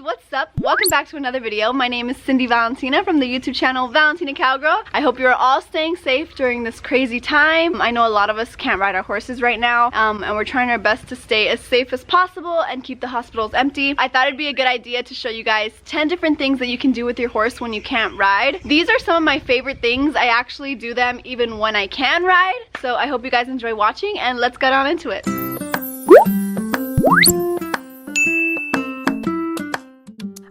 what's up? Welcome back to another video. My name is Cindy Valentina from the YouTube channel Valentina Cowgirl. I hope you're all staying safe during this crazy time. I know a lot of us can't ride our horses right now, and we're trying our best to stay as safe as possible and keep the hospitals empty. I thought it'd be a good idea to show you guys 10 different things that you can do with your horse when you can't ride. These are some of my favorite things. I actually do them even when I can ride. So I hope you guys enjoy watching, and let's get on into it.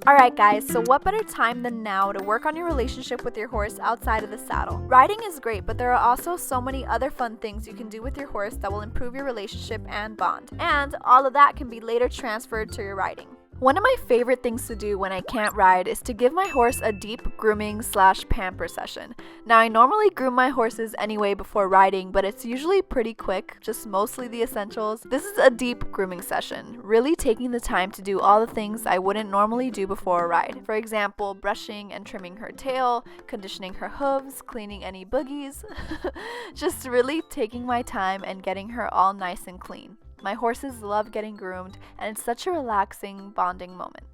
Alright guys, so what better time than now to work on your relationship with your horse outside of the saddle. Riding is great, but there are also so many other fun things you can do with your horse that will improve your relationship and bond. And all of that can be later transferred to your riding. One of my favorite things to do when I can't ride is to give my horse a deep grooming / pamper session. Now I normally groom my horses anyway before riding, but it's usually pretty quick, just mostly the essentials. This is a deep grooming session, really taking the time to do all the things I wouldn't normally do before a ride. For example, brushing and trimming her tail, conditioning her hooves, cleaning any boogies, just really taking my time and getting her all nice and clean. My horses love getting groomed, and it's such a relaxing, bonding moment.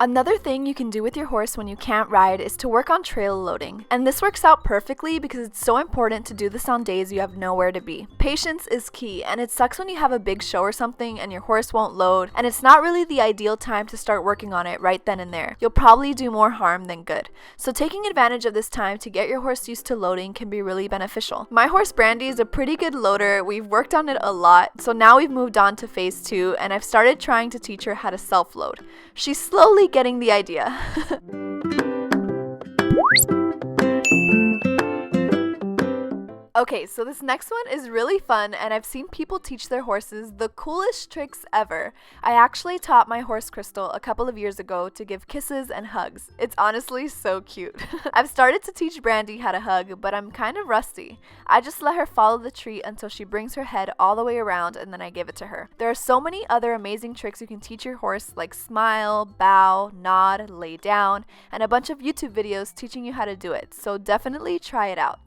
Another thing you can do with your horse when you can't ride is to work on trail loading. And this works out perfectly because it's so important to do this on days you have nowhere to be. Patience is key, and it sucks when you have a big show or something and your horse won't load, and it's not really the ideal time to start working on it right then and there. You'll probably do more harm than good. So taking advantage of this time to get your horse used to loading can be really beneficial. My horse Brandy is a pretty good loader. We've worked on it a lot, so now we've moved on to phase 2, and I've started trying to teach her how to self-load. She's slowly getting the idea. Okay, so this next one is really fun, and I've seen people teach their horses the coolest tricks ever. I actually taught my horse Crystal a couple of years ago to give kisses and hugs. It's honestly so cute. I've started to teach Brandy how to hug, but I'm kind of rusty. I just let her follow the treat until she brings her head all the way around, and then I give it to her. There are so many other amazing tricks you can teach your horse, like smile, bow, nod, lay down, and a bunch of YouTube videos teaching you how to do it, so definitely try it out.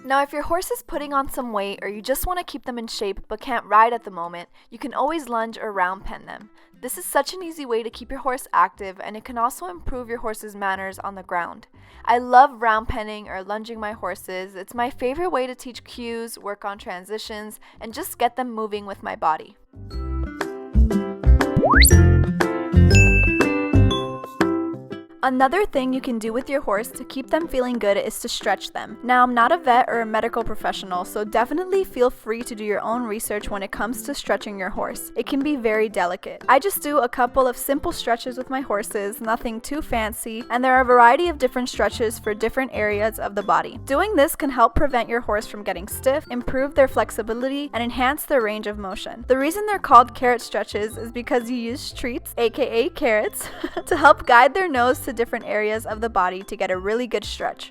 Now, if your horse is putting on some weight or you just want to keep them in shape but can't ride at the moment, you can always lunge or round pen them. This is such an easy way to keep your horse active, and it can also improve your horse's manners on the ground. I love round penning or lunging my horses. It's my favorite way to teach cues, work on transitions, and just get them moving with my body. Another thing you can do with your horse to keep them feeling good is to stretch them. Now, I'm not a vet or a medical professional, so definitely feel free to do your own research when it comes to stretching your horse. It can be very delicate. I just do a couple of simple stretches with my horses, nothing too fancy, and there are a variety of different stretches for different areas of the body. Doing this can help prevent your horse from getting stiff, improve their flexibility, and enhance their range of motion. The reason they're called carrot stretches is because you use treats, aka carrots, to help guide their nose to different areas of the body to get a really good stretch.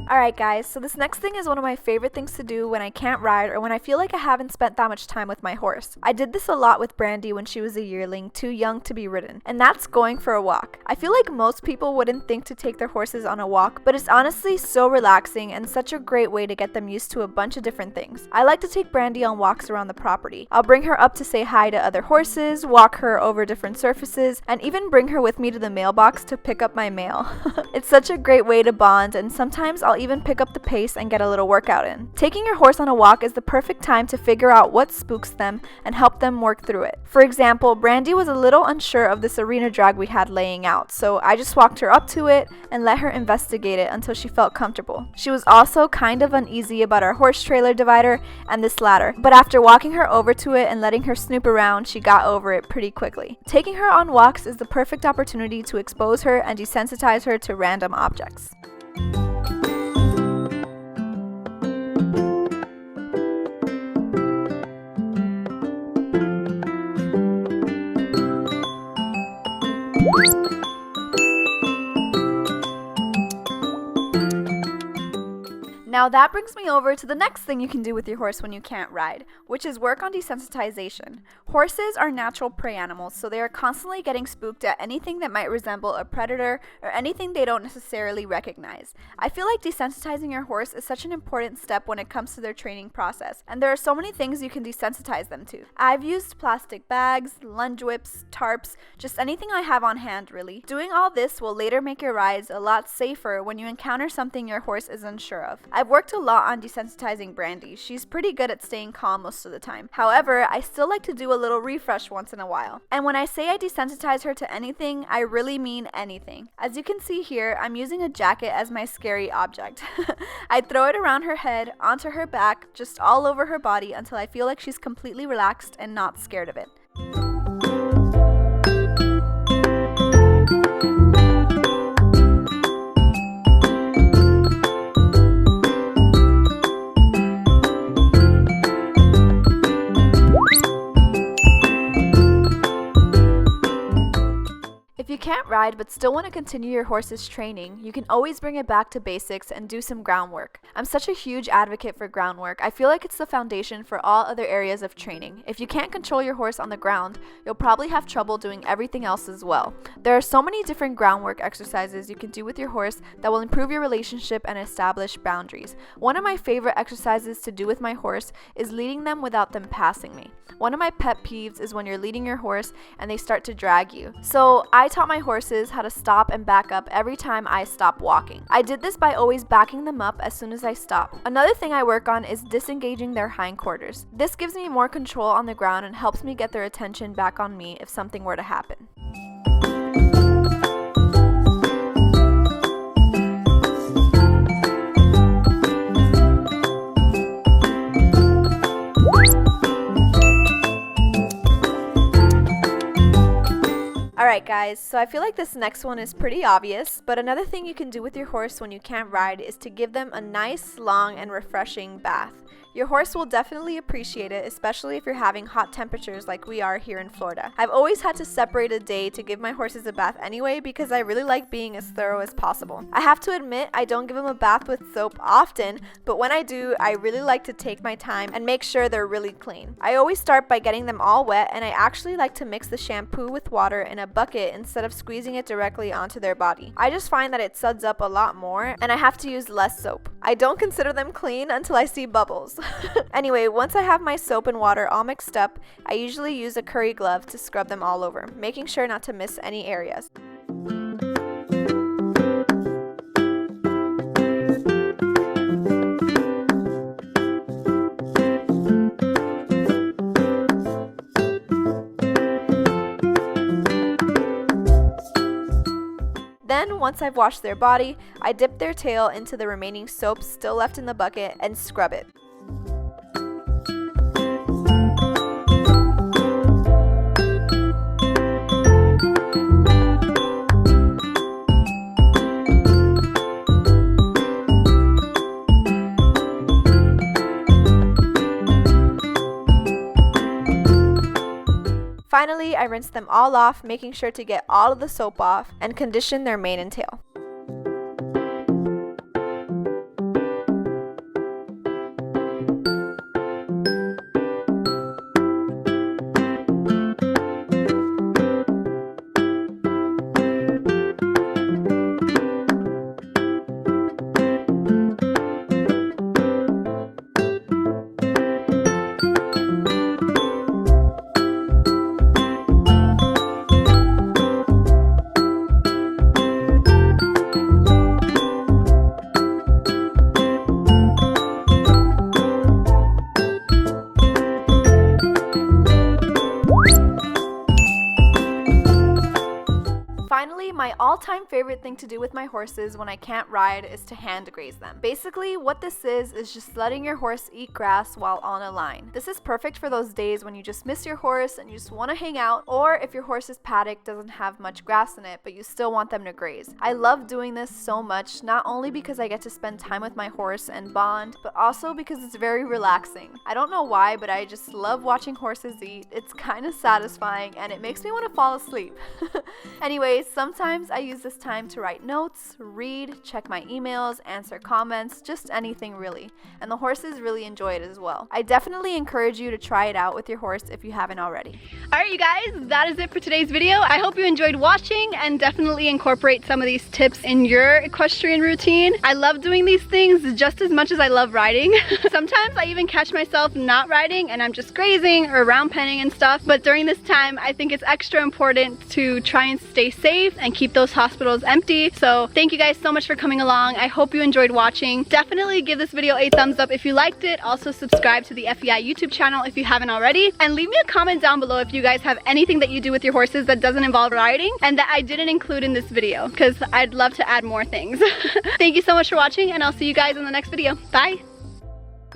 Alright guys, so this next thing is one of my favorite things to do when I can't ride or when I feel like I haven't spent that much time with my horse. I did this a lot with Brandy when she was a yearling, too young to be ridden, and that's going for a walk. I feel like most people wouldn't think to take their horses on a walk, but it's honestly so relaxing and such a great way to get them used to a bunch of different things. I like to take Brandy on walks around the property. I'll bring her up to say hi to other horses, walk her over different surfaces, and even bring her with me to the mailbox to pick up my mail. It's such a great way to bond, and sometimes I'll even pick up the pace and get a little workout in. Taking your horse on a walk is the perfect time to figure out what spooks them and help them work through it. For example, Brandy was a little unsure of this arena drag we had laying out, so I just walked her up to it and let her investigate it until she felt comfortable. She was also kind of uneasy about our horse trailer divider and this ladder, but after walking her over to it and letting her snoop around, she got over it pretty quickly. Taking her on walks is the perfect opportunity to expose her and desensitize her to random objects. Now that brings me over to the next thing you can do with your horse when you can't ride, which is work on desensitization. Horses are natural prey animals, so they are constantly getting spooked at anything that might resemble a predator or anything they don't necessarily recognize. I feel like desensitizing your horse is such an important step when it comes to their training process, and there are so many things you can desensitize them to. I've used plastic bags, lunge whips, tarps, just anything I have on hand really. Doing all this will later make your rides a lot safer when you encounter something your horse is unsure of. I've worked a lot on desensitizing Brandy. She's pretty good at staying calm most of the time. However, I still like to do a little refresh once in a while. And when I say I desensitize her to anything, I really mean anything. As you can see here, I'm using a jacket as my scary object. I throw it around her head, onto her back, just all over her body until I feel like she's completely relaxed and not scared of it. If you can't ride but still want to continue your horse's training, you can always bring it back to basics and do some groundwork. I'm such a huge advocate for groundwork. I feel like it's the foundation for all other areas of training. If you can't control your horse on the ground, you'll probably have trouble doing everything else as well. There are so many different groundwork exercises you can do with your horse that will improve your relationship and establish boundaries. One of my favorite exercises to do with my horse is leading them without them passing me. One of my pet peeves is when you're leading your horse and they start to drag you. So I taught my horses how to stop and back up every time I stop walking. I did this by always backing them up as soon as I stop. Another thing I work on is disengaging their hindquarters. This gives me more control on the ground and helps me get their attention back on me if something were to happen. Alright guys, so I feel like this next one is pretty obvious, but another thing you can do with your horse when you can't ride is to give them a nice, long, and refreshing bath. Your horse will definitely appreciate it, especially if you're having hot temperatures like we are here in Florida. I've always had to separate a day to give my horses a bath anyway because I really like being as thorough as possible. I have to admit, I don't give them a bath with soap often, but when I do, I really like to take my time and make sure they're really clean. I always start by getting them all wet, and I actually like to mix the shampoo with water in a bucket instead of squeezing it directly onto their body. I just find that it suds up a lot more, and I have to use less soap. I don't consider them clean until I see bubbles. Anyway, once I have my soap and water all mixed up, I usually use a curry glove to scrub them all over, making sure not to miss any areas. Then, once I've washed their body, I dip their tail into the remaining soap still left in the bucket and scrub it. Finally, I rinse them all off, making sure to get all of the soap off and condition their mane and tail. Finally, my all-time favorite thing to do with my horses when I can't ride is to hand graze them. Basically, what this is just letting your horse eat grass while on a line. This is perfect for those days when you just miss your horse and you just want to hang out, or if your horse's paddock doesn't have much grass in it, but you still want them to graze. I love doing this so much, not only because I get to spend time with my horse and bond, but also because it's very relaxing. I don't know why, but I just love watching horses eat. It's kind of satisfying and it makes me want to fall asleep. Anyways, sometimes I use this time to write notes, read, check my emails, answer comments, just anything really. And the horses really enjoy it as well. I definitely encourage you to try it out with your horse if you haven't already. Alright you guys, that is it for today's video. I hope you enjoyed watching and definitely incorporate some of these tips in your equestrian routine. I love doing these things just as much as I love riding. Sometimes I even catch myself not riding and I'm just grazing or round penning and stuff, but during this time I think it's extra important to try and stay safe and keep those hospitals empty. So thank you guys so much for coming along. I hope you enjoyed watching. Definitely give this video a thumbs up if you liked it. Also subscribe to the FEI YouTube channel if you haven't already, and leave me a comment down below if you guys have anything that you do with your horses that doesn't involve riding and that I didn't include in this video, because I'd love to add more things. Thank you so much for watching, and I'll see you guys in the next video. Bye!